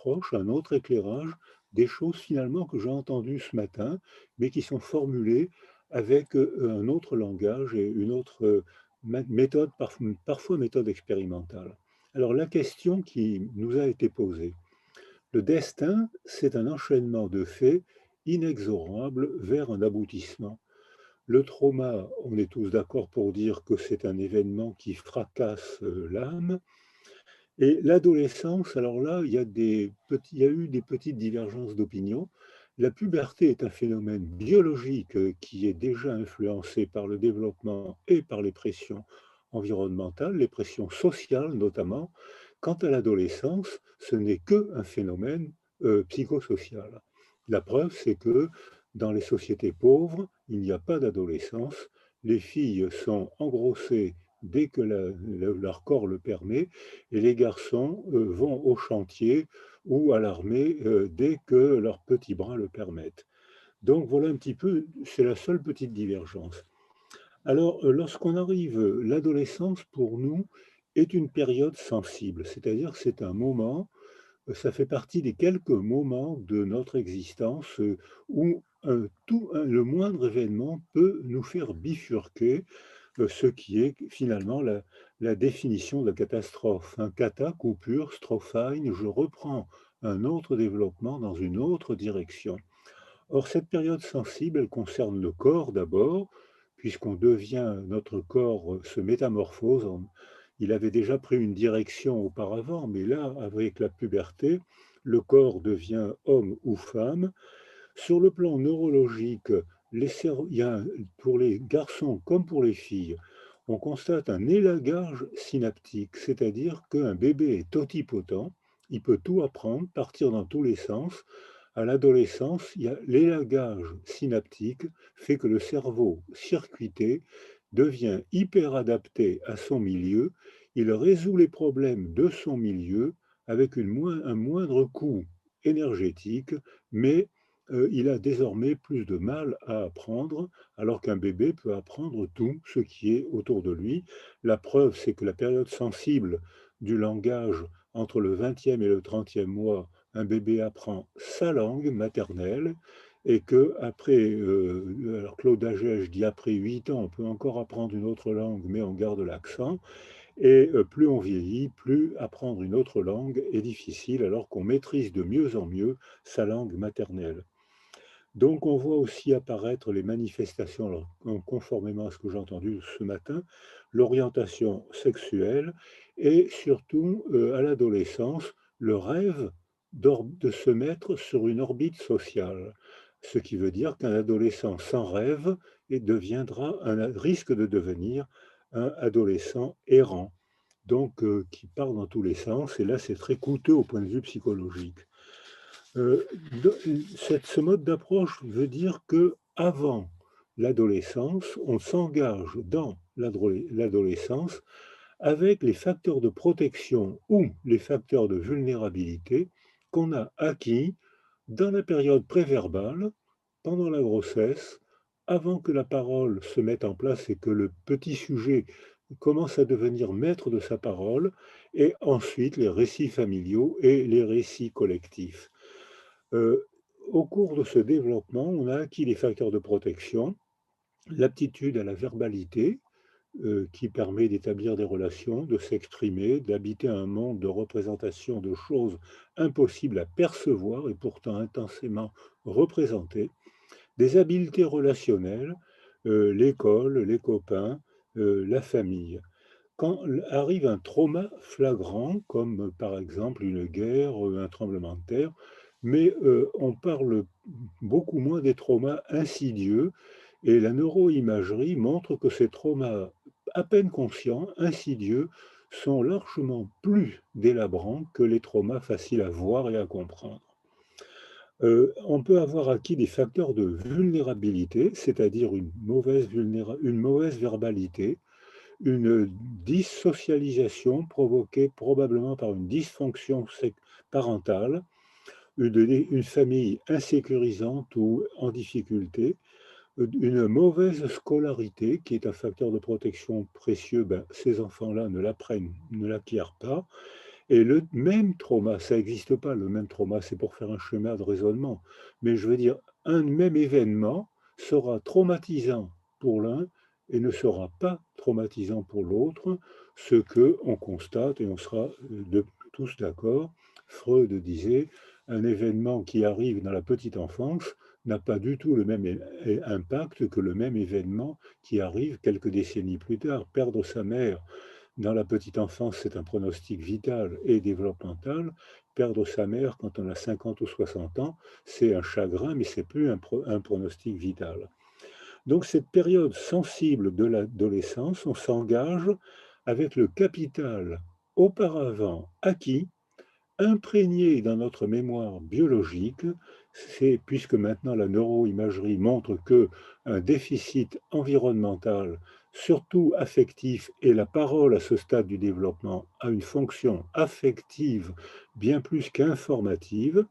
approche, un autre éclairage, des choses finalement que j'ai entendues ce matin, mais qui sont formulées avec, un autre langage et une autre, méthode, parfois méthode expérimentale. Alors la question qui nous a été posée: le destin, c'est un enchaînement de faits inexorables vers un aboutissement. Le trauma, on est tous d'accord pour dire que c'est un événement qui fracasse, l'âme, et l'adolescence, alors là, il y a eu des petites divergences d'opinion. La puberté est un phénomène biologique, qui est déjà influencé par le développement et par les pressions environnementales, les pressions sociales notamment. Quant à l'adolescence, ce n'est qu'un phénomène, psychosocial. La preuve, c'est que dans les sociétés pauvres, il n'y a pas d'adolescence. Les filles sont engrossées dès que leur corps le permet, et les garçons, vont au chantier ou à l'armée, dès que leurs petits bras le permettent. Donc voilà un petit peu, c'est la seule petite divergence. Alors, lorsqu'on arrive, l'adolescence pour nous est une période sensible, c'est-à-dire que c'est un moment, ça fait partie des quelques moments de notre existence, où, le moindre événement peut nous faire bifurquer, ce qui est finalement la définition de la catastrophe. Un kata, coupure, strophe, je reprends un autre développement dans une autre direction. Or, cette période sensible, elle concerne le corps d'abord, puisqu'on devient, notre corps se métamorphose. Il avait déjà pris une direction auparavant, mais là, avec la puberté, le corps devient homme ou femme. Sur le plan neurologique, il y a pour les garçons comme pour les filles, on constate un élagage synaptique, c'est-à-dire qu'un bébé est totipotent, il peut tout apprendre, partir dans tous les sens. À l'adolescence, il y a l'élagage synaptique fait que le cerveau circuité devient hyper adapté à son milieu, il résout les problèmes de son milieu avec un moindre coût énergétique, mais il a désormais plus de mal à apprendre, alors qu'un bébé peut apprendre tout ce qui est autour de lui. La preuve, c'est que la période sensible du langage entre le 20e et le 30e mois, un bébé apprend sa langue maternelle, et que après, alors Claude Agege dit après 8 ans, on peut encore apprendre une autre langue, mais on garde l'accent. Et plus on vieillit, plus apprendre une autre langue est difficile, alors qu'on maîtrise de mieux en mieux sa langue maternelle. Donc on voit aussi apparaître les manifestations, alors, conformément à ce que j'ai entendu ce matin, l'orientation sexuelle et surtout, à l'adolescence, le rêve de se mettre sur une orbite sociale. Ce qui veut dire qu'un adolescent sans rêve risque de devenir un adolescent errant, donc qui part dans tous les sens, et là c'est très coûteux au point de vue psychologique. Heu, de ce mode d'approche veut dire que avant l'adolescence, on s'engage dans l'adolescence avec les facteurs de protection ou les facteurs de vulnérabilité qu'on a acquis dans la période préverbale, pendant la grossesse, avant que la parole se mette en place et que le petit sujet commence à devenir maître de sa parole, et ensuite les récits familiaux et les récits collectifs. Heu, Au cours de ce développement, on a acquis les facteurs de protection, l'aptitude à la verbalité, qui permet d'établir des relations, de s'exprimer, d'habiter un monde de représentation de choses impossibles à percevoir et pourtant intensément représentées. Des habiletés relationnelles, l'école, les copains, la famille. Quand arrive un trauma flagrant, comme par exemple une guerre, un tremblement de terre, mais on parle beaucoup moins des traumas insidieux, et la neuroimagerie montre que ces traumas à peine conscients, insidieux, sont largement plus délabrants que les traumas faciles à voir et à comprendre. On peut avoir acquis des facteurs de vulnérabilité, c'est-à-dire une mauvaise verbalité, une dissocialisation provoquée probablement par une dysfonction parentale, une famille insécurisante ou en difficulté, une mauvaise scolarité qui est un facteur de protection précieux. Ben, ces enfants-là ne l'acquièrent pas, Et le même trauma, ça n'existe pas le même trauma, c'est pour faire un schéma de raisonnement. Mais je veux dire, un même événement sera traumatisant pour l'un et ne sera pas traumatisant pour l'autre, ce que on constate et on sera tous d'accord. Freud disait, un événement qui arrive dans la petite enfance n'a pas du tout le même impact que le même événement qui arrive quelques décennies plus tard. Perdre sa mère dans la petite enfance, c'est un pronostic vital et développemental. Perdre sa mère quand on a 50 ou 60 ans, c'est un chagrin, mais c'est plus un pronostic vital. Donc cette période sensible de l'adolescence, on s'engage avec le capital auparavant acquis, imprégné dans notre mémoire biologique, c'est puisque maintenant la neuroimagerie montre que un déficit environnemental, surtout affectif, et la parole à ce stade du développement a une fonction affective bien plus qu'informative,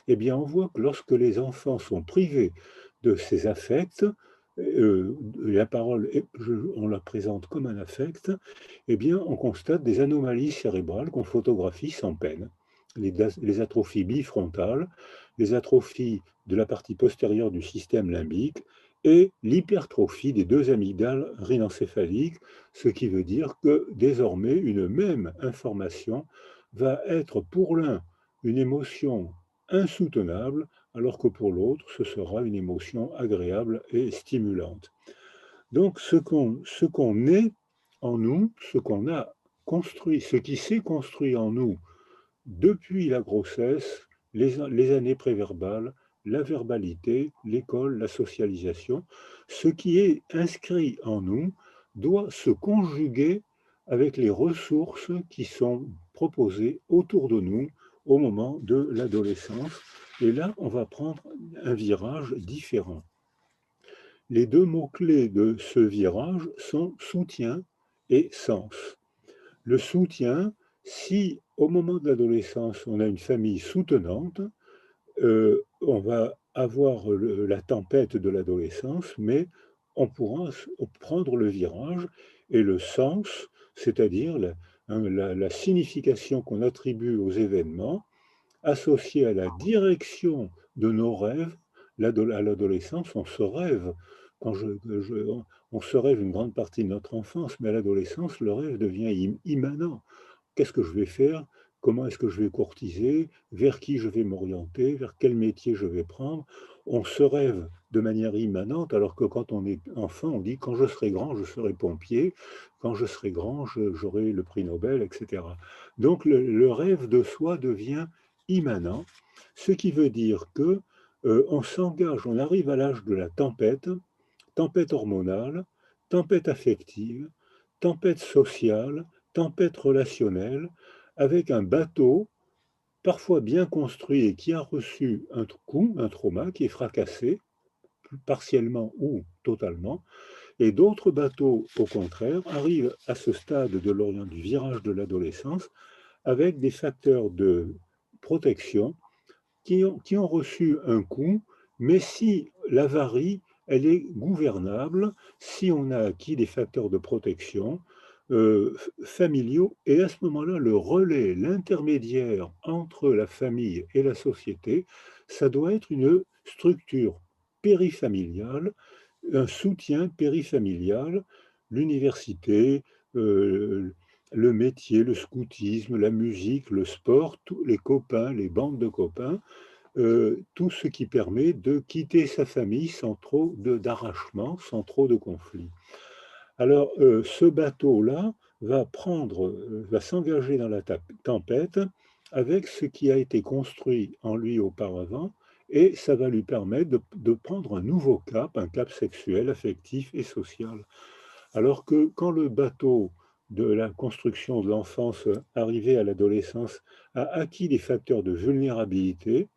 eh bien on voit que lorsque les enfants sont privés de ces affects, la parole, on la présente comme un affect, eh bien on constate des anomalies cérébrales qu'on photographie sans peine les atrophies bifrontales, les atrophies de la partie postérieure du système limbique et l'hypertrophie des deux amygdales rhinencéphaliques, ce qui veut dire que désormais une même information va être pour l'un une émotion insoutenable, alors que pour l'autre, ce sera une émotion agréable et stimulante. Donc ce qu'on est en nous, ce qu'on a construit, ce qui s'est construit en nous depuis la grossesse, les années préverbales, la verbalité, l'école, la socialisation, ce qui est inscrit en nous doit se conjuguer avec les ressources qui sont proposées autour de nous au moment de l'adolescence. Et là, on va prendre un virage différent. Les deux mots-clés de ce virage sont soutien et sens. Le soutien, si au moment de l'adolescence, on a une famille soutenante, on va avoir la tempête de l'adolescence, mais on pourra prendre le virage et le sens, c'est-à-dire la signification qu'on attribue aux événements, associée à la direction de nos rêves. À l'adolescence, on se rêve. Quand on se rêve une grande partie de notre enfance, mais à l'adolescence, le rêve devient immanent. Qu'est-ce que je vais faire? Comment est-ce que je vais courtiser? Vers qui je vais m'orienter? Vers quel métier je vais prendre? On se rêve de manière immanente, alors que quand on est enfant, on dit quand je serai grand, je serai pompier, quand je serai grand, j'aurai le prix Nobel, etc. Donc le rêve de soi devient immanent, ce qui veut dire que on s'engage, on arrive à l'âge de la tempête, tempête hormonale, tempête affective, tempête sociale, tempête relationnelle, avec un bateau parfois bien construit et qui a reçu un coup, un trauma, qui est fracassé, partiellement ou totalement, et d'autres bateaux, au contraire, arrivent à ce stade de l'Orient du virage de l'adolescence avec des facteurs de protection qui ont reçu un coup, mais si l'avarie, elle est gouvernable, si on a acquis des facteurs de protection familiaux, et à ce moment-là, le relais, l'intermédiaire entre la famille et la société, ça doit être une structure périfamiliale, un soutien périfamilial, l'université, euh, le métier, le scoutisme, la musique, le sport, tous les copains, les bandes de copains, tout ce qui permet de quitter sa famille sans trop d'arrachement, sans trop de conflits. Alors, ce bateau-là va s'engager dans la tempête avec ce qui a été construit en lui auparavant, et ça va lui permettre de prendre un nouveau cap, un cap sexuel, affectif et social. Alors que quand le bateau de la construction de l'enfance arrivé à l'adolescence a acquis des facteurs de vulnérabilité,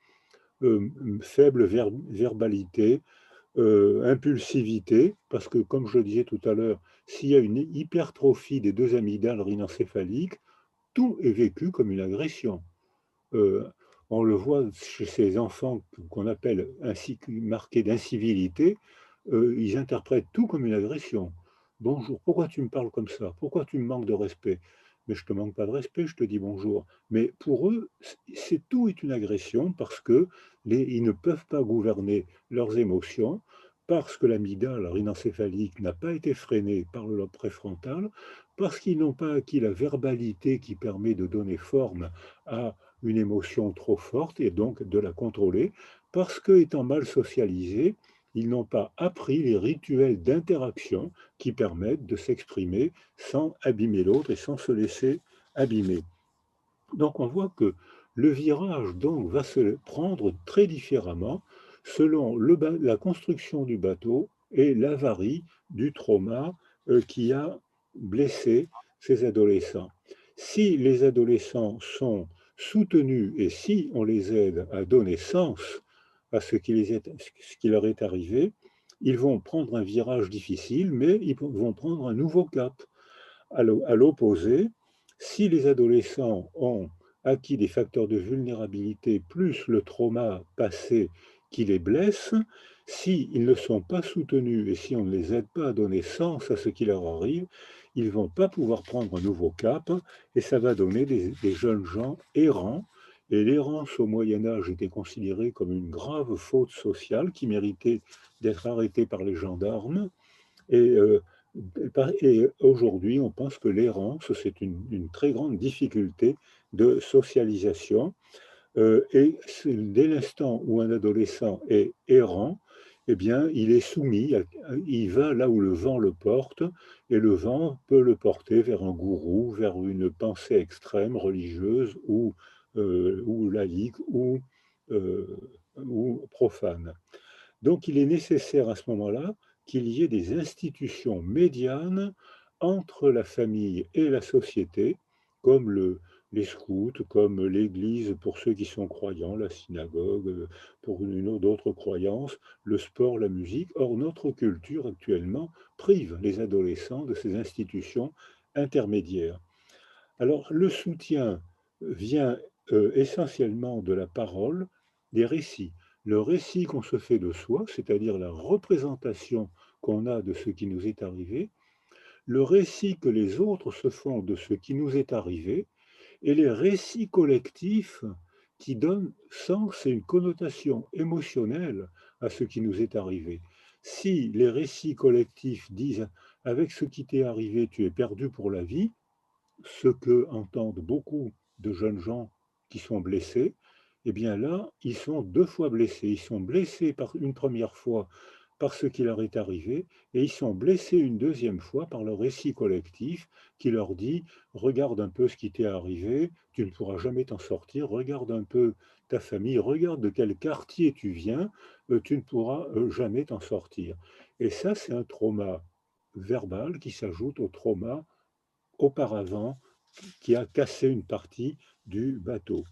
faible verbalité, impulsivité, parce que comme je le disais tout à l'heure, s'il y a une hypertrophie des deux amygdales rhinencéphaliques, tout est vécu comme une agression. Euh, on le voit chez ces enfants qu'on appelle ainsi marqués d'incivilité, ils interprètent tout comme une agression. Bonjour, pourquoi tu me parles comme ça? Pourquoi tu me manques de respect? mais je te manque pas de respect, je te dis bonjour. Mais pour eux, tout est une agression parce que ils ne peuvent pas gouverner leurs émotions, parce que l'amygdale rhinencéphalique n'a pas été freinée par le lobe préfrontal, parce qu'ils n'ont pas acquis la verbalité qui permet de donner forme à une émotion trop forte et donc de la contrôler, parce que, étant mal socialisés, ils n'ont pas appris les rituels d'interaction qui permettent de s'exprimer sans abîmer l'autre et sans se laisser abîmer. Donc on voit que le virage donc va se prendre très différemment selon la construction du bateau et l'avarie du trauma qui a blessé ces adolescents. Si les adolescents sont soutenus et si on les aide à donner sens à ce qui leur est arrivé, ils vont prendre un virage difficile, mais ils vont prendre un nouveau cap. À l'opposé, si les adolescents ont acquis des facteurs de vulnérabilité plus le trauma passé qui les blesse, s'ils ne sont pas soutenus et si on ne les aide pas à donner sens à ce qui leur arrive, ils ne vont pas pouvoir prendre un nouveau cap et ça va donner des jeunes gens errants. Et l'errance au Moyen Âge était considérée comme une grave faute sociale qui méritait d'être arrêtée par les gendarmes. Et aujourd'hui, on pense que l'errance, c'est une très grande difficulté de socialisation. Et dès l'instant où un adolescent est errant, eh bien, il est soumis, il va là où le vent le porte, et le vent peut le porter vers un gourou, vers une pensée extrême, religieuse ou laïque euh, ou profane. Donc il est nécessaire à ce moment-là qu'il y ait des institutions médianes entre la famille et la société, comme les scouts, comme l'Église pour ceux qui sont croyants, la synagogue pour une d'autres croyances, le sport, la musique. Or, notre culture actuellement prive les adolescents de ces institutions intermédiaires. Alors, le soutien vient essentiellement de la parole, des récits. Le récit qu'on se fait de soi, c'est-à-dire la représentation qu'on a de ce qui nous est arrivé, le récit que les autres se font de ce qui nous est arrivé, et les récits collectifs qui donnent sens et une connotation émotionnelle à ce qui nous est arrivé. Si les récits collectifs disent avec ce qui t'est arrivé, tu es perdu pour la vie, ce que entendent beaucoup de jeunes gens qui sont blessés, eh bien là, ils sont deux fois blessés. Ils sont blessés par une première fois par ce qui leur est arrivé, et ils sont blessés une deuxième fois par le récit collectif qui leur dit, regarde un peu ce qui t'est arrivé, tu ne pourras jamais t'en sortir, regarde un peu ta famille, regarde de quel quartier tu viens, tu ne pourras jamais t'en sortir. Et ça, c'est un trauma verbal qui s'ajoute au trauma auparavant qui a cassé une partie du bateau.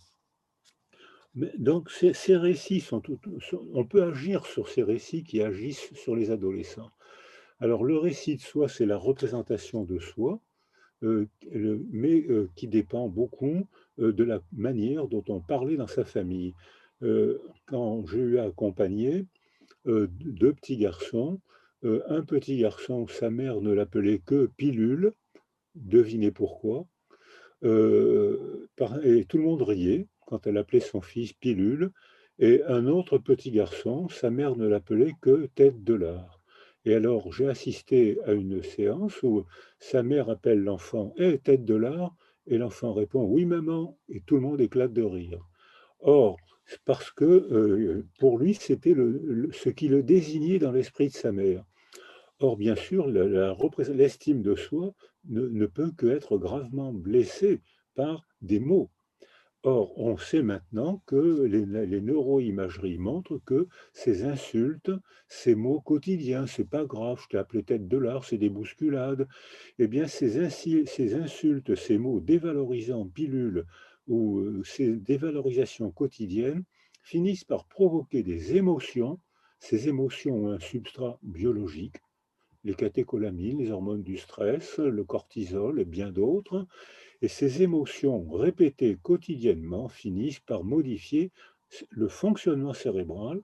Mais donc ces récits on peut agir sur ces récits qui agissent sur les adolescents. Alors le récit de soi, c'est la représentation de soi, mais qui dépend beaucoup de la manière dont on parlait dans sa famille. Quand j'ai eu à accompagner deux petits garçons, un petit garçon, sa mère ne l'appelait que pilule, devinez pourquoi. Et tout le monde riait quand elle appelait son fils Pilule, et un autre petit garçon, sa mère ne l'appelait que Tête de l'art. Et alors j'ai assisté à une séance où sa mère appelle l'enfant «Hé, Tête de l'art», et l'enfant répond «Oui maman», et tout le monde éclate de rire. Or, c'est parce que pour lui, c'était ce qui le désignait dans l'esprit de sa mère. Or, bien sûr, l'estime de soi ne peut qu'être gravement blessée par des mots. Or, on sait maintenant que les neuroimageries montrent que ces insultes, ces mots quotidiens, c'est pas grave, je t'ai appelé tête de lard, c'est des bousculades, eh bien, ces insultes, ces mots dévalorisants, pilules, ou ces dévalorisations quotidiennes finissent par provoquer des émotions. Ces émotions ont un substrat biologique, les catécholamines, les hormones du stress, le cortisol et bien d'autres. Et ces émotions répétées quotidiennement finissent par modifier le fonctionnement cérébral.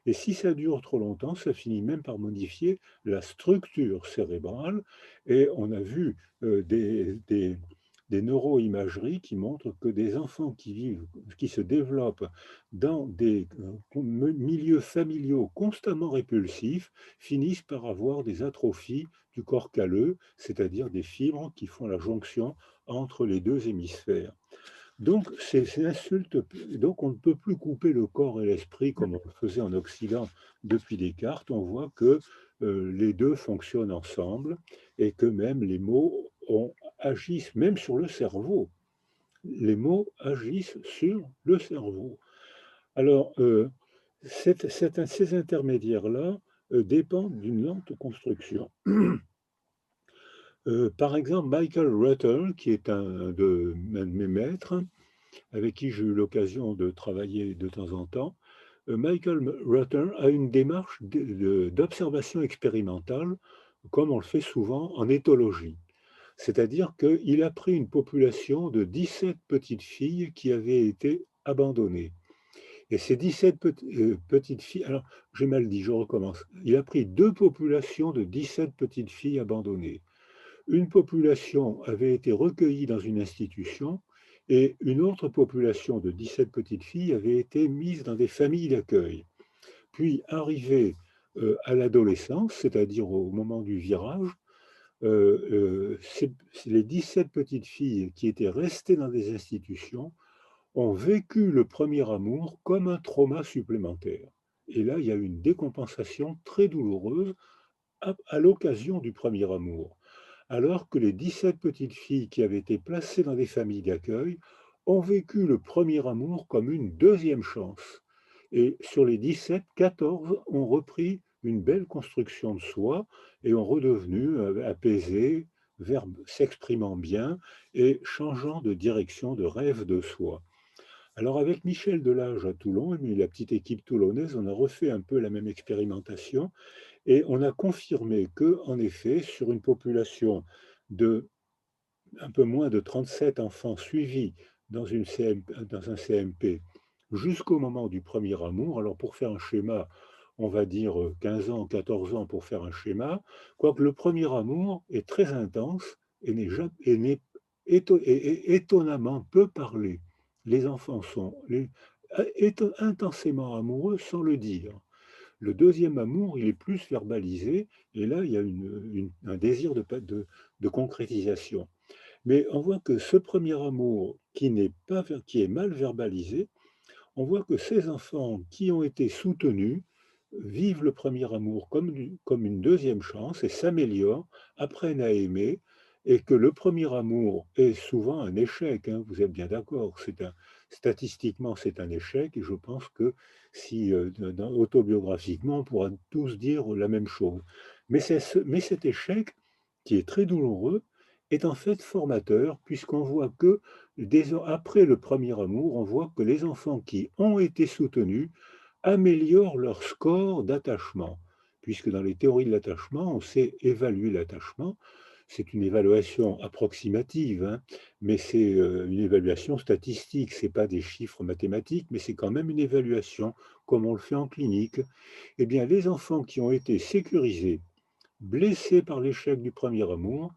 Et si ça dure trop longtemps, ça finit même par modifier la structure cérébrale. Et on a vu des des neuroimageries qui montrent que des enfants qui se développent dans des milieux familiaux constamment répulsifs finissent par avoir des atrophies du corps calleux, c'est-à-dire des fibres qui font la jonction entre les deux hémisphères. Donc, c'est l'insulte. Donc, on ne peut plus couper le corps et l'esprit comme on le faisait en Occident depuis Descartes. On voit que les deux fonctionnent ensemble et que même les mots agissent même sur le cerveau. Les mots agissent sur le cerveau. Alors, ces intermédiaires-là dépendent d'une lente construction. Par exemple, Michael Rutter, qui est un de mes maîtres, avec qui j'ai eu l'occasion de travailler de temps en temps, Michael Rutter a une démarche d'observation expérimentale, comme on le fait souvent en éthologie. C'est-à-dire qu'il a pris une population de 17 petites filles qui avaient été abandonnées. Et ces 17 petites filles, alors j'ai mal dit, je recommence. Il a pris deux populations de 17 petites filles abandonnées. Une population avait été recueillie dans une institution et une autre population de 17 petites filles avait été mise dans des familles d'accueil. Puis, arrivé à l'adolescence, c'est-à-dire au moment du virage, les 17 petites filles qui étaient restées dans des institutions ont vécu le premier amour comme un trauma supplémentaire. Et là, il y a une décompensation très douloureuse à l'occasion du premier amour, alors que les 17 petites filles qui avaient été placées dans des familles d'accueil ont vécu le premier amour comme une deuxième chance. Et sur les 17, 14 ont repris une belle construction de soi et ont redevenu apaisés, s'exprimant bien et changeant de direction, de rêve de soi. Alors avec Michel Delage à Toulon et la petite équipe toulonnaise, on a refait un peu la même expérimentation et on a confirmé que, en effet, sur une population de un peu moins de 37 enfants suivis dans un CMP jusqu'au moment du premier amour, alors pour faire un schéma, on va dire 15 ans, 14 ans pour faire un schéma, quoique le premier amour est très intense et n'est étonnamment peu parlé. Les enfants sont intensément amoureux sans le dire. Le deuxième amour, il est plus verbalisé, et là, il y a un désir de concrétisation. Mais on voit que ce premier amour qui est mal verbalisé, on voit que ces enfants qui ont été soutenus vivent le premier amour comme une deuxième chance et s'améliorent, apprennent à aimer, et que le premier amour est souvent un échec, hein, vous êtes bien d'accord, statistiquement c'est un échec, et je pense que si autobiographiquement on pourra tous dire la même chose. Mais cet échec, qui est très douloureux, est en fait formateur, puisqu'on voit que après le premier amour, on voit que les enfants qui ont été soutenus améliorent leur score d'attachement, puisque dans les théories de l'attachement, on sait évaluer l'attachement. C'est une évaluation approximative, hein, mais c'est une évaluation statistique, ce n'est pas des chiffres mathématiques, mais c'est quand même une évaluation, comme on le fait en clinique. Eh bien, les enfants qui ont été sécurisés, blessés par l'échec du premier amour,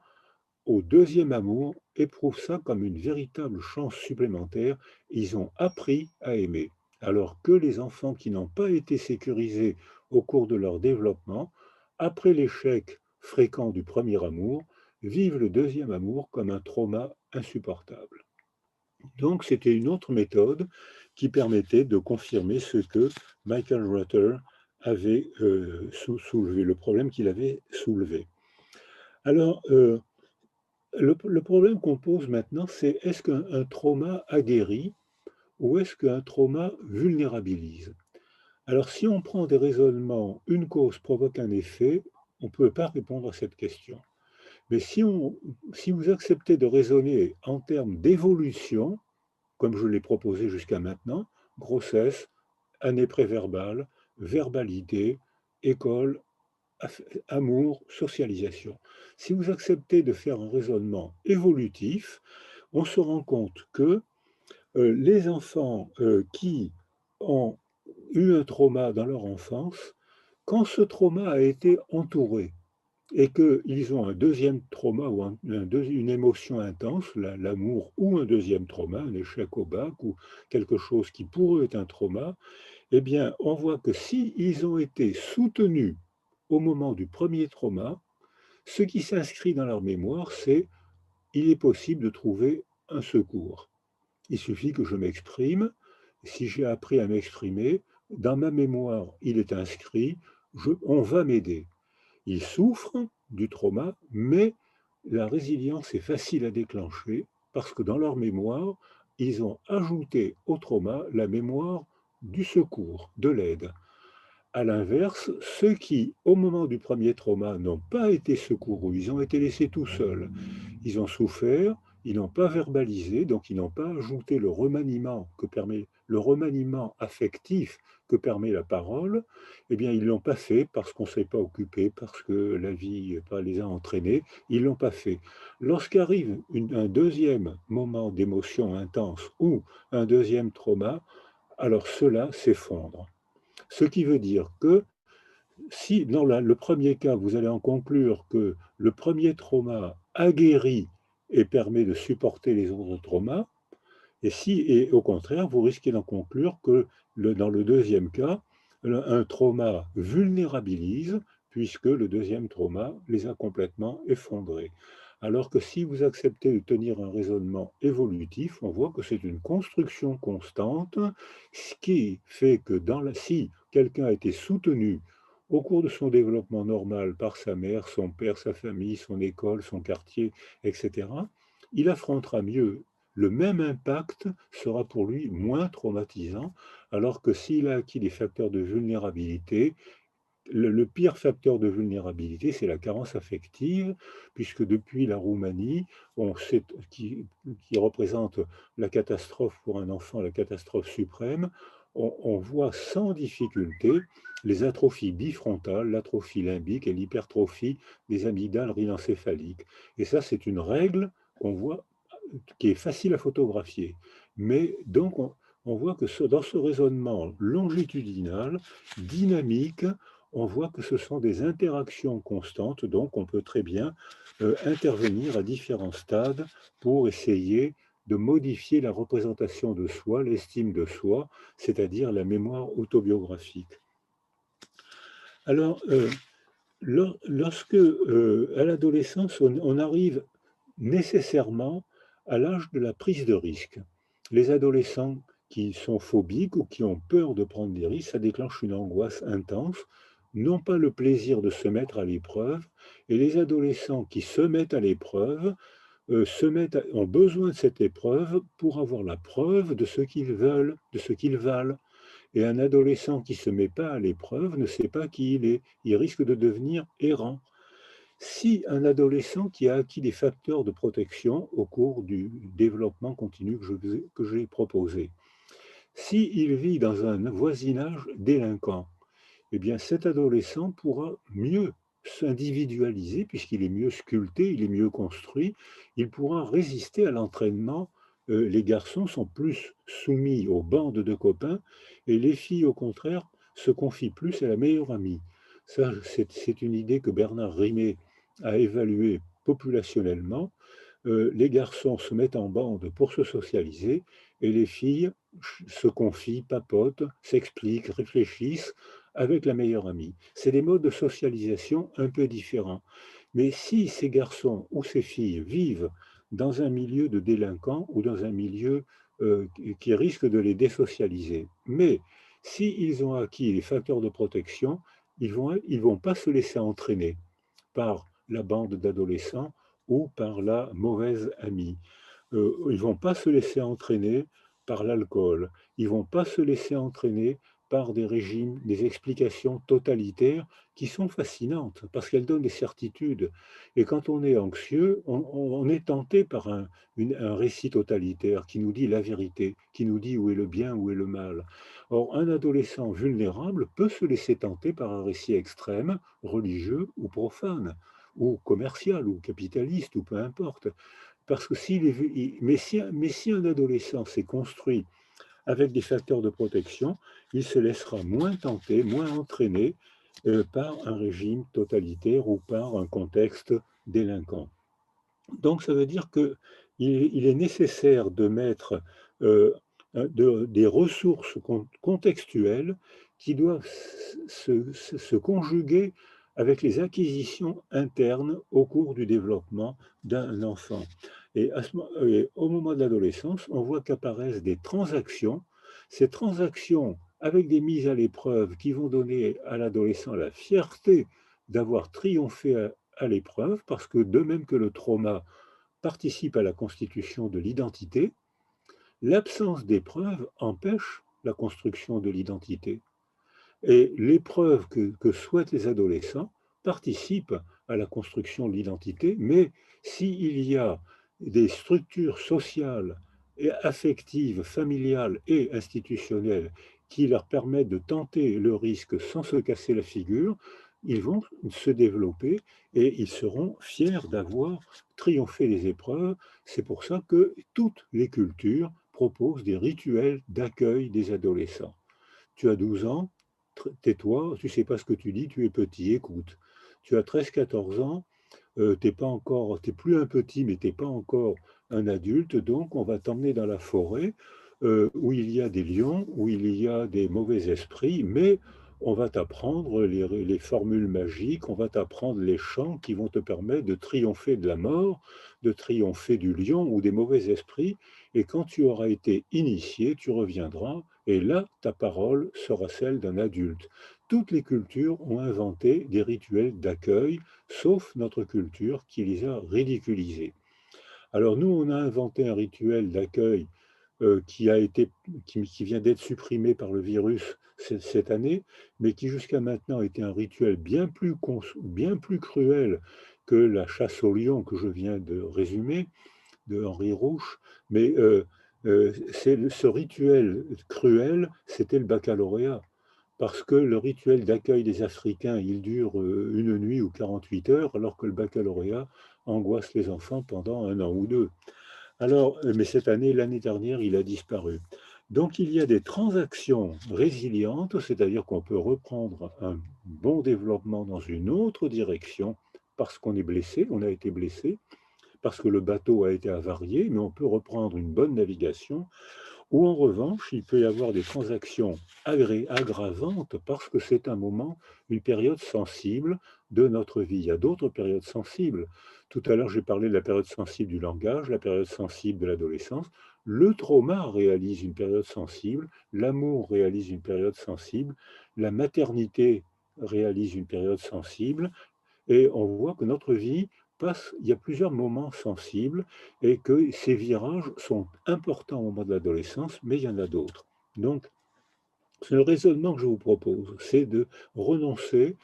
au deuxième amour, éprouvent ça comme une véritable chance supplémentaire. Ils ont appris à aimer. Alors que les enfants qui n'ont pas été sécurisés au cours de leur développement, après l'échec fréquent du premier amour, vivent le deuxième amour comme un trauma insupportable. Donc c'était une autre méthode qui permettait de confirmer ce que Michael Rutter avait soulevé, le problème qu'il avait soulevé. Alors, le problème qu'on pose maintenant, c'est est-ce qu'un trauma aguerrit ou est-ce qu'un trauma vulnérabilise? Alors, si on prend des raisonnements, une cause provoque un effet, on ne peut pas répondre à cette question. Mais si vous acceptez de raisonner en termes d'évolution, comme je l'ai proposé jusqu'à maintenant, grossesse, année préverbale, verbalité, école, amour, socialisation. Si vous acceptez de faire un raisonnement évolutif, on se rend compte que les enfants qui ont eu un trauma dans leur enfance, quand ce trauma a été entouré, et qu'ils ont un deuxième trauma ou une émotion intense, l'amour ou un deuxième trauma, un échec au bac ou quelque chose qui pour eux est un trauma, eh bien, on voit que s'ils ont été soutenus au moment du premier trauma, ce qui s'inscrit dans leur mémoire, c'est il est possible de trouver un secours. Il suffit que je m'exprime. Si j'ai appris à m'exprimer, dans ma mémoire, il est inscrit, on va m'aider. Ils souffrent du trauma, mais la résilience est facile à déclencher parce que dans leur mémoire, ils ont ajouté au trauma la mémoire du secours, de l'aide. À l'inverse, ceux qui, au moment du premier trauma, n'ont pas été secourus, ils ont été laissés tout seuls, ils ont souffert, ils n'ont pas verbalisé, donc ils n'ont pas ajouté le remaniement affectif que permet la parole, eh bien ils ne l'ont pas fait parce qu'on ne s'est pas occupé, parce que la vie les a entraînés, ils ne l'ont pas fait. Lorsqu'arrive un deuxième moment d'émotion intense ou un deuxième trauma, alors cela s'effondre. Ce qui veut dire que si dans le premier cas, vous allez en conclure que le premier trauma a guéri et permet de supporter les autres traumas, et au contraire, vous risquez d'en conclure que dans le deuxième cas, un trauma vulnérabilise, puisque le deuxième trauma les a complètement effondrés. Alors que si vous acceptez de tenir un raisonnement évolutif, on voit que c'est une construction constante, ce qui fait que si quelqu'un a été soutenu au cours de son développement normal par sa mère, son père, sa famille, son école, son quartier, etc., il affrontera mieux le même impact sera pour lui moins traumatisant, alors que s'il a acquis des facteurs de vulnérabilité, le pire facteur de vulnérabilité, c'est la carence affective, puisque depuis la Roumanie, qui représente la catastrophe pour un enfant, la catastrophe suprême, on voit sans difficulté les atrophies bifrontales, l'atrophie limbique et l'hypertrophie des amygdales rhinencéphaliques. Et ça, c'est une règle qu'on voit qui est facile à photographier. Mais donc, on voit que dans ce raisonnement longitudinal, dynamique, on voit que ce sont des interactions constantes, donc on peut très bien intervenir à différents stades pour essayer de modifier la représentation de soi, l'estime de soi, c'est-à-dire la mémoire autobiographique. Alors, lorsque, à l'adolescence, on arrive nécessairement à l'âge de la prise de risque. Les adolescents qui sont phobiques ou qui ont peur de prendre des risques, ça déclenche une angoisse intense, n'ont pas le plaisir de se mettre à l'épreuve, et les adolescents qui se mettent à l'épreuve ont besoin de cette épreuve pour avoir la preuve de ce qu'ils veulent, de ce qu'ils valent. Et un adolescent qui ne se met pas à l'épreuve ne sait pas qui il est. Il risque de devenir errant. Si un adolescent qui a acquis des facteurs de protection au cours du développement continu que j'ai proposé, s'il vit dans un voisinage délinquant, eh bien cet adolescent pourra mieux s'individualiser puisqu'il est mieux sculpté, il est mieux construit, il pourra résister à l'entraînement. Les garçons sont plus soumis aux bandes de copains et les filles, au contraire, se confient plus à la meilleure amie. Ça, c'est une idée que Bernard Rimet a évaluée populationnellement. Les garçons se mettent en bande pour se socialiser et les filles se confient, papotent, s'expliquent, réfléchissent avec la meilleure amie. C'est des modes de socialisation un peu différents. Mais si ces garçons ou ces filles vivent dans un milieu de délinquants ou dans un milieu qui risque de les désocialiser, mais s'ils ont acquis les facteurs de protection, ils vont pas se laisser entraîner par la bande d'adolescents ou par la mauvaise amie. Ils vont pas se laisser entraîner par l'alcool. Ils vont pas se laisser entraîner par des régimes, des explications totalitaires qui sont fascinantes parce qu'elles donnent des certitudes. Et quand on est anxieux, on est tenté par un récit totalitaire qui nous dit la vérité, qui nous dit où est le bien, où est le mal. Or, un adolescent vulnérable peut se laisser tenter par un récit extrême, religieux ou profane, ou commercial, ou capitaliste, ou peu importe. Parce que mais si un adolescent s'est construit avec des facteurs de protection, il se laissera moins tenter, moins entraîner, par un régime totalitaire ou par un contexte délinquant. Donc ça veut dire qu'il est nécessaire de mettre, des ressources contextuelles qui doivent se conjuguer avec les acquisitions internes au cours du développement d'un enfant. Et au moment de l'adolescence, on voit qu'apparaissent des transactions. Ces transactions avec des mises à l'épreuve qui vont donner à l'adolescent la fierté d'avoir triomphé à l'épreuve, parce que de même que le trauma participe à la constitution de l'identité, l'absence d'épreuve empêche la construction de l'identité. Et l'épreuve que souhaitent les adolescents participe à la construction de l'identité, mais s'il y a des structures sociales et affectives, familiales et institutionnelles qui leur permettent de tenter le risque sans se casser la figure, ils vont se développer et ils seront fiers d'avoir triomphé des épreuves. C'est pour ça que toutes les cultures proposent des rituels d'accueil des adolescents. Tu as 12 ans, tais-toi, tu ne sais pas ce que tu dis, tu es petit, écoute. Tu as 13, 14 ans, t'es pas encore, t'es plus un petit, mais t'es pas encore un adulte, donc on va t'emmener dans la forêt où il y a des lions, où il y a des mauvais esprits, mais on va t'apprendre les formules magiques, on va t'apprendre les chants qui vont te permettre de triompher de la mort, de triompher du lion ou des mauvais esprits, et quand tu auras été initié, tu reviendras, et là, ta parole sera celle d'un adulte. Toutes les cultures ont inventé des rituels d'accueil, sauf notre culture qui les a ridiculisés. Alors nous, on a inventé un rituel d'accueil qui vient d'être supprimé par le virus cette année, mais qui jusqu'à maintenant était un rituel bien plus cruel que la chasse au lion que je viens de résumer, de Henri Rouche. Mais ce rituel cruel, c'était le baccalauréat. Parce que le rituel d'accueil des Africains, il dure une nuit ou 48 heures, alors que le baccalauréat angoisse les enfants pendant un an ou deux. Alors, mais cette année, l'année dernière, il a disparu. Donc, il y a des transactions résilientes, c'est-à-dire qu'on peut reprendre un bon développement dans une autre direction parce qu'on est blessé, on a été blessé, parce que le bateau a été avarié, mais on peut reprendre une bonne navigation ou en revanche, il peut y avoir des transactions aggravantes parce que c'est un moment, une période sensible de notre vie. Il y a d'autres périodes sensibles. Tout à l'heure, j'ai parlé de la période sensible du langage, la période sensible de l'adolescence. Le trauma réalise une période sensible, l'amour réalise une période sensible, la maternité réalise une période sensible, et on voit que notre vie passe, il y a plusieurs moments sensibles et que ces virages sont importants au moment de l'adolescence, mais il y en a d'autres. Donc, le raisonnement que je vous propose, c'est de renoncer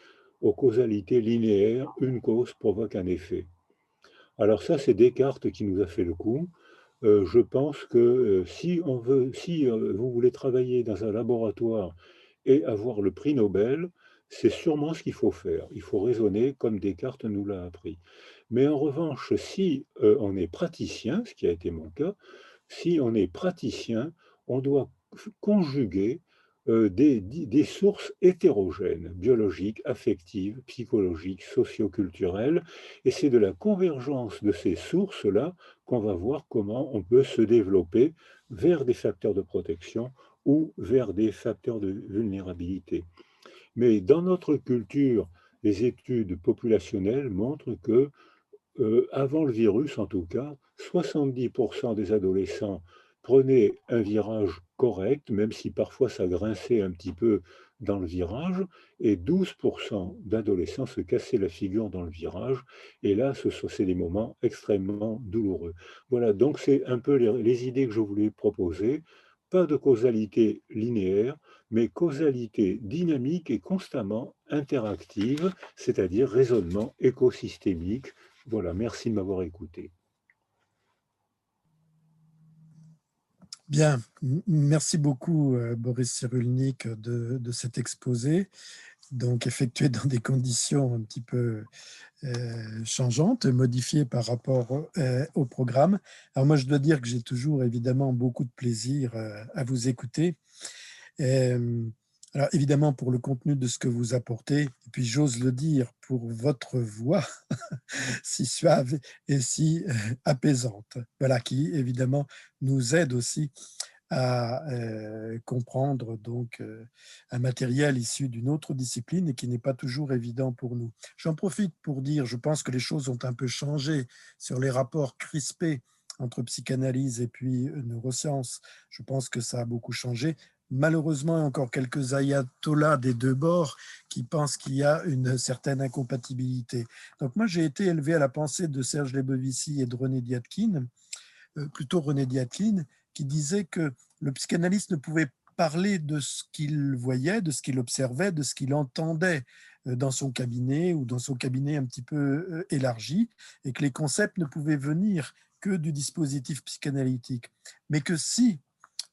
aux causalités linéaires, une cause provoque un effet. Alors ça, c'est Descartes qui nous a fait le coup. Je pense que si vous voulez travailler dans un laboratoire et avoir le prix Nobel, c'est sûrement ce qu'il faut faire. Il faut raisonner comme Descartes nous l'a appris. Mais en revanche, si on est praticien, ce qui a été mon cas, si on est praticien, on doit conjuguer des sources hétérogènes, biologiques, affectives, psychologiques, socioculturelles, et c'est de la convergence de ces sources-là qu'on va voir comment on peut se développer vers des facteurs de protection ou vers des facteurs de vulnérabilité. Mais dans notre culture, les études populationnelles montrent que avant le virus, en tout cas, 70% des adolescents prenaient un virage correct, même si parfois ça grinçait un petit peu dans le virage, et 12% d'adolescents se cassaient la figure dans le virage, et là, c'est des moments extrêmement douloureux. Voilà, donc c'est un peu les idées que je voulais proposer. Pas de causalité linéaire, mais causalité dynamique et constamment interactive, c'est-à-dire raisonnement écosystémique. Voilà, merci de m'avoir écouté. Bien, merci beaucoup Boris Cyrulnik de cet exposé, donc effectué dans des conditions un petit peu changeantes, modifiées par rapport au programme. Alors moi, je dois dire que j'ai toujours évidemment beaucoup de plaisir à vous écouter. Alors évidemment, pour le contenu de ce que vous apportez, et puis j'ose le dire, pour votre voix si suave et si apaisante, voilà, qui évidemment nous aide aussi à comprendre donc un matériel issu d'une autre discipline et qui n'est pas toujours évident pour nous. J'en profite pour dire, je pense que les choses ont un peu changé sur les rapports crispés entre psychanalyse et puis neurosciences. Je pense que ça a beaucoup changé. Malheureusement, il y a encore quelques ayatollahs des deux bords qui pensent qu'il y a une certaine incompatibilité. Donc moi, j'ai été élevé à la pensée de Serge Lebovici et de René Dyatkine, plutôt René Dyatlin, qui disait que le psychanalyste ne pouvait parler de ce qu'il voyait, de ce qu'il observait, de ce qu'il entendait dans son cabinet ou dans son cabinet un petit peu élargi, et que les concepts ne pouvaient venir que du dispositif psychanalytique. Mais que si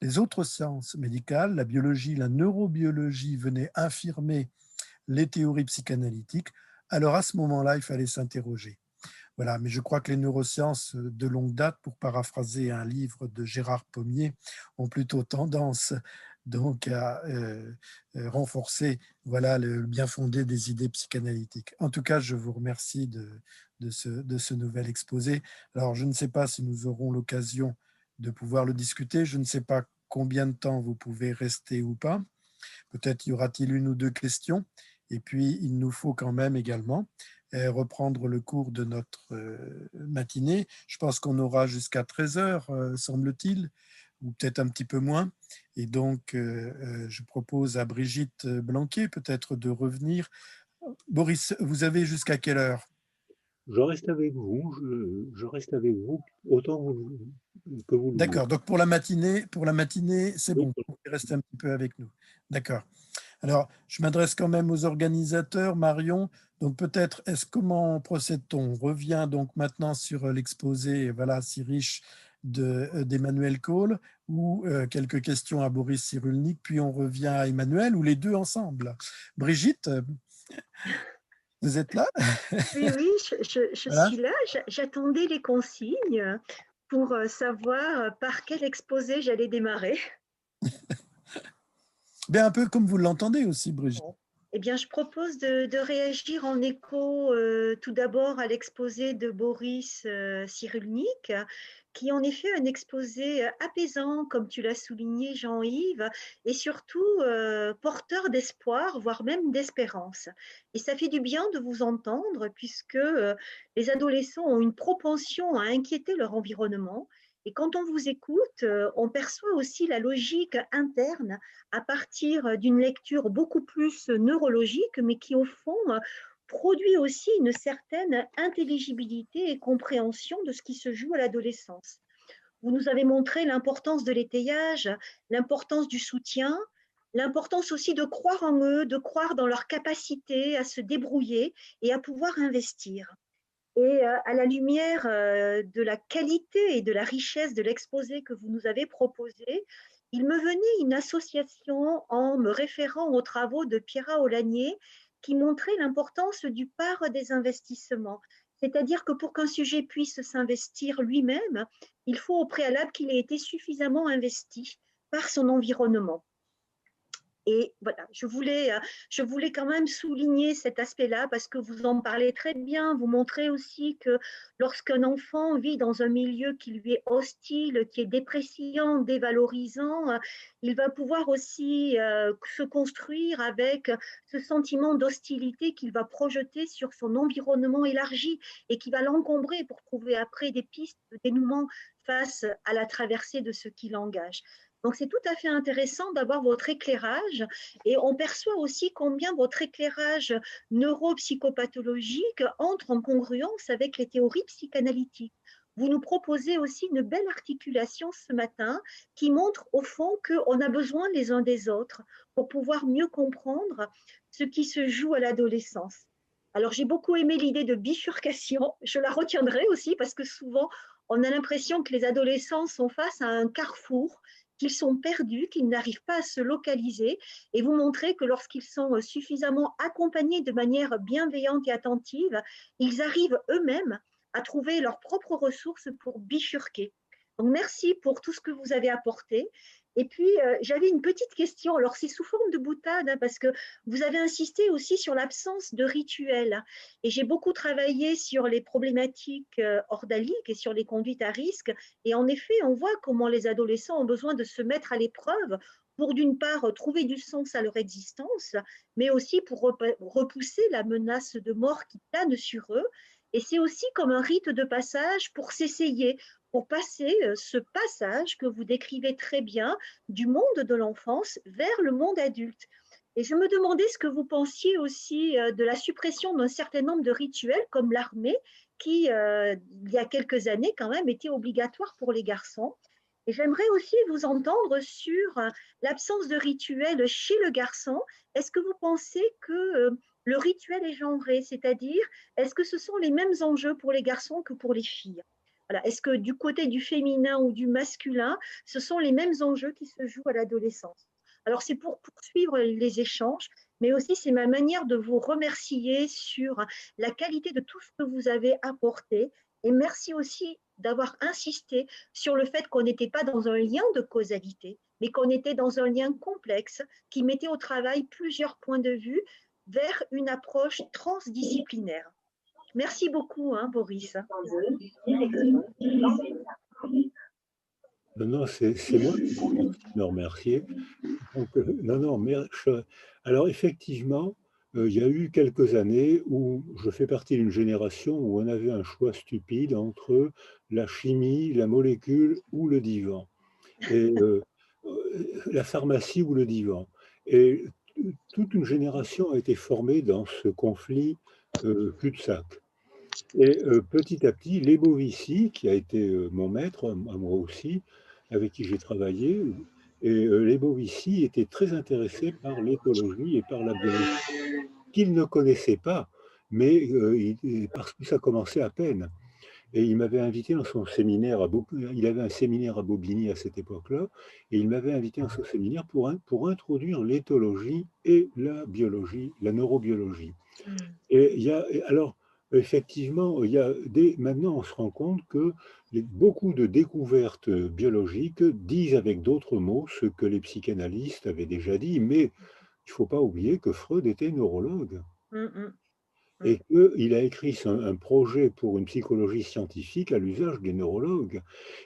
les autres sciences médicales, la biologie, la neurobiologie venaient infirmer les théories psychanalytiques, alors à ce moment-là, il fallait s'interroger. Voilà, mais je crois que les neurosciences de longue date, pour paraphraser un livre de Gérard Pommier, ont plutôt tendance donc à renforcer voilà, le bien fondé des idées psychanalytiques. En tout cas, je vous remercie de ce nouvel exposé. Alors, je ne sais pas si nous aurons l'occasion de pouvoir le discuter. Je ne sais pas combien de temps vous pouvez rester ou pas. Peut-être y aura-t-il une ou deux questions. Et puis, il nous faut quand même également reprendre le cours de notre matinée. Je pense qu'on aura jusqu'à 13 heures, semble-t-il, ou peut-être un petit peu moins. Et donc, je propose à Brigitte Blanquet peut-être de revenir. Boris, vous avez jusqu'à quelle heure? Je reste avec vous, je reste avec vous autant que vous le voulez. D'accord, donc pour la matinée, c'est bon, vous pouvez rester un petit peu avec nous. D'accord. Alors, je m'adresse quand même aux organisateurs, Marion. Donc peut-être, comment procède-t-on? On revient donc maintenant sur l'exposé, voilà, si riche d'Emmanuel Cole, ou quelques questions à Boris Cyrulnik, puis on revient à Emmanuel, ou les deux ensemble. Brigitte, vous êtes là? Oui, oui, je Voilà. suis là. J'attendais les consignes pour savoir par quel exposé j'allais démarrer. Bien un peu comme vous l'entendez aussi, Brigitte. Bon. Eh bien, je propose de réagir en écho tout d'abord à l'exposé de Boris Cyrulnik, qui en effet un exposé apaisant, comme tu l'as souligné, Jean-Yves, et surtout porteur d'espoir, voire même d'espérance. Et ça fait du bien de vous entendre, puisque les adolescents ont une propension à inquiéter leur environnement. Et quand on vous écoute, on perçoit aussi la logique interne à partir d'une lecture beaucoup plus neurologique, mais qui au fond produit aussi une certaine intelligibilité et compréhension de ce qui se joue à l'adolescence. Vous nous avez montré l'importance de l'étayage, l'importance du soutien, l'importance aussi de croire en eux, de croire dans leur capacité à se débrouiller et à pouvoir investir. Et à la lumière de la qualité et de la richesse de l'exposé que vous nous avez proposé, il me venait une association en me référant aux travaux de Pierra Olagnier qui montrait l'importance du part des investissements. C'est-à-dire que pour qu'un sujet puisse s'investir lui-même, il faut au préalable qu'il ait été suffisamment investi par son environnement. Et voilà, je voulais quand même souligner cet aspect-là parce que vous en parlez très bien. Vous montrez aussi que lorsqu'un enfant vit dans un milieu qui lui est hostile, qui est dépréciant, dévalorisant, il va pouvoir aussi se construire avec ce sentiment d'hostilité qu'il va projeter sur son environnement élargi et qui va l'encombrer pour trouver après des pistes de dénouement face à la traversée de ce qui l'engage. Donc, c'est tout à fait intéressant d'avoir votre éclairage et on perçoit aussi combien votre éclairage neuropsychopathologique entre en congruence avec les théories psychanalytiques. Vous nous proposez aussi une belle articulation ce matin qui montre au fond qu'on a besoin les uns des autres pour pouvoir mieux comprendre ce qui se joue à l'adolescence. Alors, j'ai beaucoup aimé l'idée de bifurcation. Je la retiendrai aussi parce que souvent, on a l'impression que les adolescents sont face à un carrefour, qu'ils sont perdus, qu'ils n'arrivent pas à se localiser, et vous montrez que lorsqu'ils sont suffisamment accompagnés de manière bienveillante et attentive, ils arrivent eux-mêmes à trouver leurs propres ressources pour bifurquer. Donc merci pour tout ce que vous avez apporté. Et puis, j'avais une petite question. Alors, c'est sous forme de boutade, hein, parce que vous avez insisté aussi sur l'absence de rituel. Et j'ai beaucoup travaillé sur les problématiques ordaliques et sur les conduites à risque. Et en effet, on voit comment les adolescents ont besoin de se mettre à l'épreuve pour, d'une part, trouver du sens à leur existence, mais aussi pour repousser la menace de mort qui plane sur eux. Et c'est aussi comme un rite de passage pour s'essayer, pour passer ce passage que vous décrivez très bien du monde de l'enfance vers le monde adulte. Et je me demandais ce que vous pensiez aussi de la suppression d'un certain nombre de rituels comme l'armée, qui, il y a quelques années quand même, était obligatoire pour les garçons. Et j'aimerais aussi vous entendre sur l'absence de rituel chez le garçon. Est-ce que vous pensez que le rituel est genré, c'est-à-dire est-ce que ce sont les mêmes enjeux pour les garçons que pour les filles? Voilà. Est-ce que du côté du féminin ou du masculin, ce sont les mêmes enjeux qui se jouent à l'adolescence? Alors, c'est pour poursuivre les échanges, mais aussi c'est ma manière de vous remercier sur la qualité de tout ce que vous avez apporté. Et merci aussi d'avoir insisté sur le fait qu'on n'était pas dans un lien de causalité, mais qu'on était dans un lien complexe qui mettait au travail plusieurs points de vue vers une approche transdisciplinaire. Merci beaucoup, hein, Boris. Non, non, c'est moi qui vous remercie de me remercier. Donc, non, non, mais alors effectivement, il y a eu quelques années où je fais partie d'une génération où on avait un choix stupide entre la chimie, la molécule ou le divan, et la pharmacie ou le divan. Et toute une génération a été formée dans ce conflit cul-de-sac. Et petit à petit, Lebovici, qui a été mon maître, à moi aussi, avec qui j'ai travaillé, et Lebovici était très intéressé par l'éthologie et par la biologie, qu'il ne connaissait pas, mais parce que ça commençait à peine. Et il m'avait invité dans son séminaire il avait un séminaire à Bobigny à cette époque-là, et il m'avait invité dans son séminaire pour introduire l'éthologie et la biologie, la neurobiologie. Mm. Et il y a, alors, effectivement, maintenant, on se rend compte que beaucoup de découvertes biologiques disent avec d'autres mots ce que les psychanalystes avaient déjà dit, mais il ne faut pas oublier que Freud était neurologue Mm, mm, et mm. qu'il a écrit un projet pour une psychologie scientifique à l'usage des neurologues.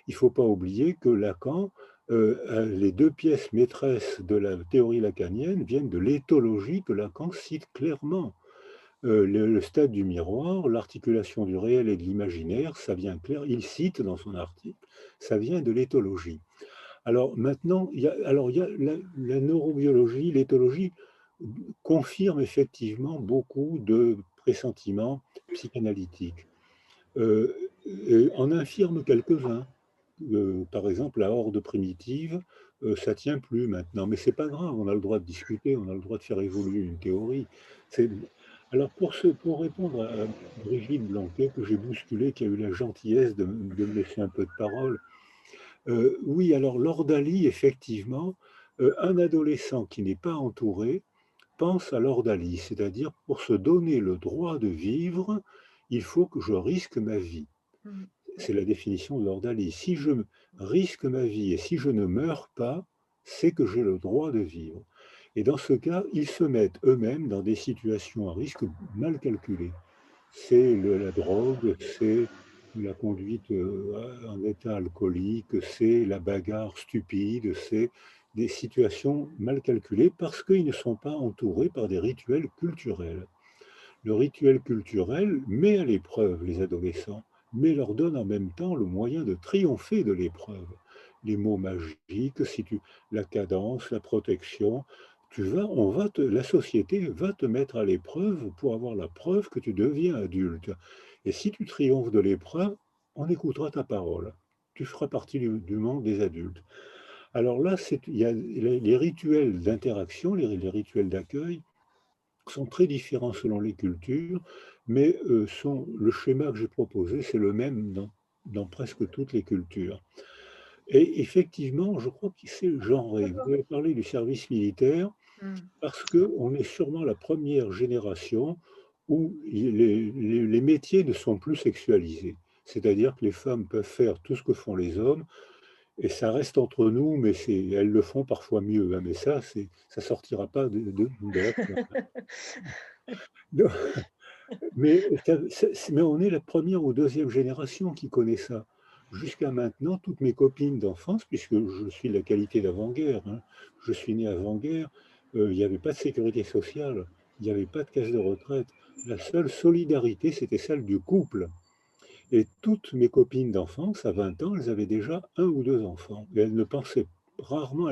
Il ne faut pas oublier que Lacan, les deux pièces maîtresses de la théorie lacanienne viennent de l'éthologie que Lacan cite clairement. Le stade du miroir, l'articulation du réel et de l'imaginaire, ça vient clair, il cite dans son article, ça vient de l'éthologie. Alors maintenant, il y a la neurobiologie, l'éthologie confirme effectivement beaucoup de pressentiments psychanalytiques. Euh, en infirme quelques-uns. Par exemple, la horde primitive, ça tient plus maintenant, mais c'est pas grave, on a le droit de discuter, on a le droit de faire évoluer une théorie. C'est alors pour répondre à Brigitte Blanquet, que j'ai bousculé, qui a eu la gentillesse de me laisser un peu de parole. Oui, alors l'ordalie, effectivement, un adolescent qui n'est pas entouré pense à l'ordalie, c'est-à-dire pour se donner le droit de vivre, il faut que je risque ma vie. Mm. C'est la définition de l'ordalie. Si je risque ma vie et si je ne meurs pas, c'est que j'ai le droit de vivre. Et dans ce cas, ils se mettent eux-mêmes dans des situations à risque mal calculées. C'est la drogue, c'est la conduite en état alcoolique, c'est la bagarre stupide, c'est des situations mal calculées parce qu'ils ne sont pas entourés par des rituels culturels. Le rituel culturel met à l'épreuve les adolescents, mais leur donne en même temps le moyen de triompher de l'épreuve. Les mots magiques, la cadence, la protection, la société va te mettre à l'épreuve pour avoir la preuve que tu deviens adulte. Et si tu triomphes de l'épreuve, on écoutera ta parole. Tu feras partie du monde des adultes. Alors là, il y a les rituels d'interaction, les rituels d'accueil, sont très différents selon les cultures, mais le schéma que j'ai proposé, c'est le même dans presque toutes les cultures. Et effectivement, je crois qu'il s'est genré. Vous avez parlé du service militaire, Mm. parce qu'on est sûrement la première génération où les métiers ne sont plus sexualisés. C'est-à-dire que les femmes peuvent faire tout ce que font les hommes, Et ça reste entre nous, mais elles le font parfois mieux, hein, mais ça sortira pas de la terre. Non, mais on est la première ou deuxième génération qui connaît ça. Jusqu'à maintenant, toutes mes copines d'enfance, puisque je suis de la qualité d'avant-guerre, hein, je suis né avant-guerre, il n'y avait pas de sécurité sociale, il n'y avait pas de caisse de retraite. La seule solidarité, c'était celle du couple. Et toutes mes copines d'enfance, à 20 ans, elles avaient déjà un ou 2 enfants et elles pensaient rarement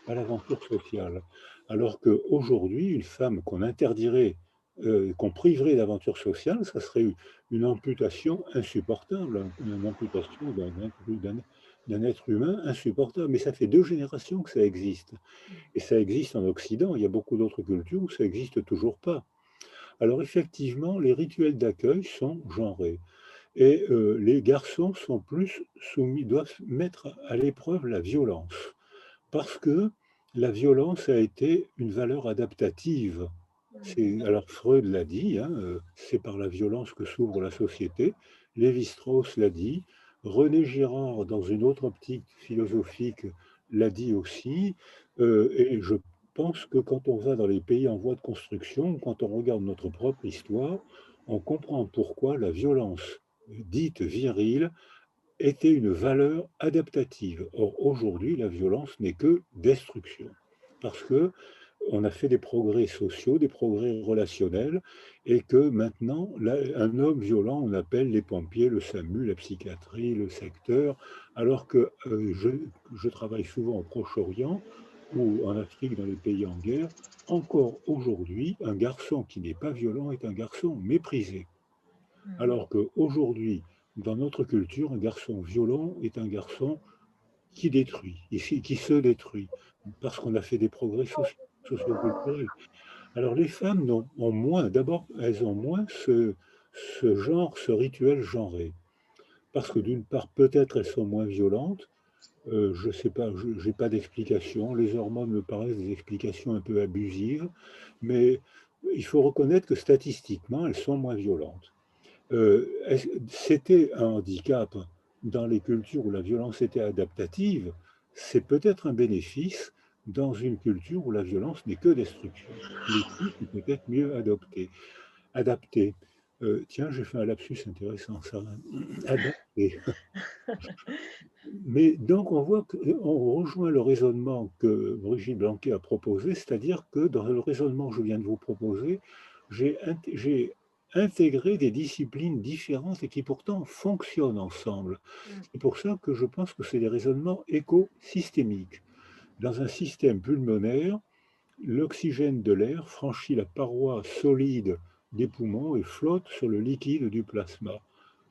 à l'aventure sociale. Alors qu'aujourd'hui, une femme qu'on interdirait, qu'on priverait d'aventure sociale, ça serait une amputation insupportable, une amputation d'un être humain insupportable. Mais ça fait 2 générations que ça existe et ça existe en Occident. Il y a beaucoup d'autres cultures où ça existe toujours pas. Alors effectivement, les rituels d'accueil sont genrés. Et les garçons sont plus soumis, doivent mettre à l'épreuve la violence, parce que la violence a été une valeur adaptative. Alors Freud l'a dit, hein, c'est par la violence que s'ouvre la société. Lévi-Strauss l'a dit. René Girard, dans une autre optique philosophique, l'a dit aussi. Et je pense que quand on va dans les pays en voie de construction, quand on regarde notre propre histoire, on comprend pourquoi la violence dite virile était une valeur adaptative. Or, aujourd'hui, la violence n'est que destruction. Parce que on a fait des progrès sociaux, des progrès relationnels, et que maintenant, un homme violent, on appelle les pompiers, le SAMU, la psychiatrie, le secteur, alors que je travaille souvent au Proche-Orient ou en Afrique, dans les pays en guerre. Encore aujourd'hui, un garçon qui n'est pas violent est un garçon méprisé. Alors qu'aujourd'hui, dans notre culture, un garçon violent est un garçon qui détruit, ici, qui se détruit, parce qu'on a fait des progrès socioculturels. Alors les femmes ont moins, d'abord, elles ont moins ce genre, ce rituel genré. Parce que d'une part, peut-être elles sont moins violentes, je ne sais pas, je n'ai pas d'explication. Les hormones me paraissent des explications un peu abusives, mais il faut reconnaître que statistiquement, elles sont moins violentes. C'était un handicap dans les cultures où la violence était adaptative, c'est peut-être un bénéfice dans une culture où la violence n'est que destruction. L'éthique est peut-être mieux adaptée. Tiens, j'ai fait un lapsus intéressant, ça. Adapté. Mais donc on voit qu'on rejoint le raisonnement que Brigitte Blanquet a proposé, c'est-à-dire que dans le raisonnement que je viens de vous proposer, j'ai intégré des disciplines différentes et qui pourtant fonctionnent ensemble. C'est pour ça que je pense que c'est des raisonnements écosystémiques. Dans un système pulmonaire, l'oxygène de l'air franchit la paroi solide des poumons et flotte sur le liquide du plasma.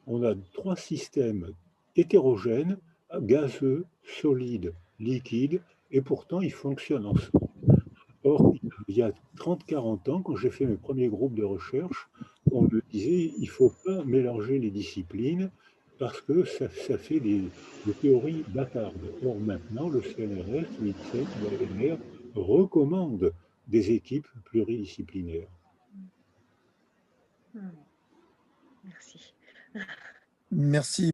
On a 3 systèmes hétérogènes, gazeux, solides, liquides, et pourtant ils fonctionnent ensemble. Or, il y a 30-40 ans, quand j'ai fait mes premiers groupes de recherche, on me disait il ne faut pas mélanger les disciplines parce que ça fait des théories bâtardes. Or, maintenant, le CNRS, l'INSEE, l'ANR recommandent des équipes pluridisciplinaires. Merci. Merci.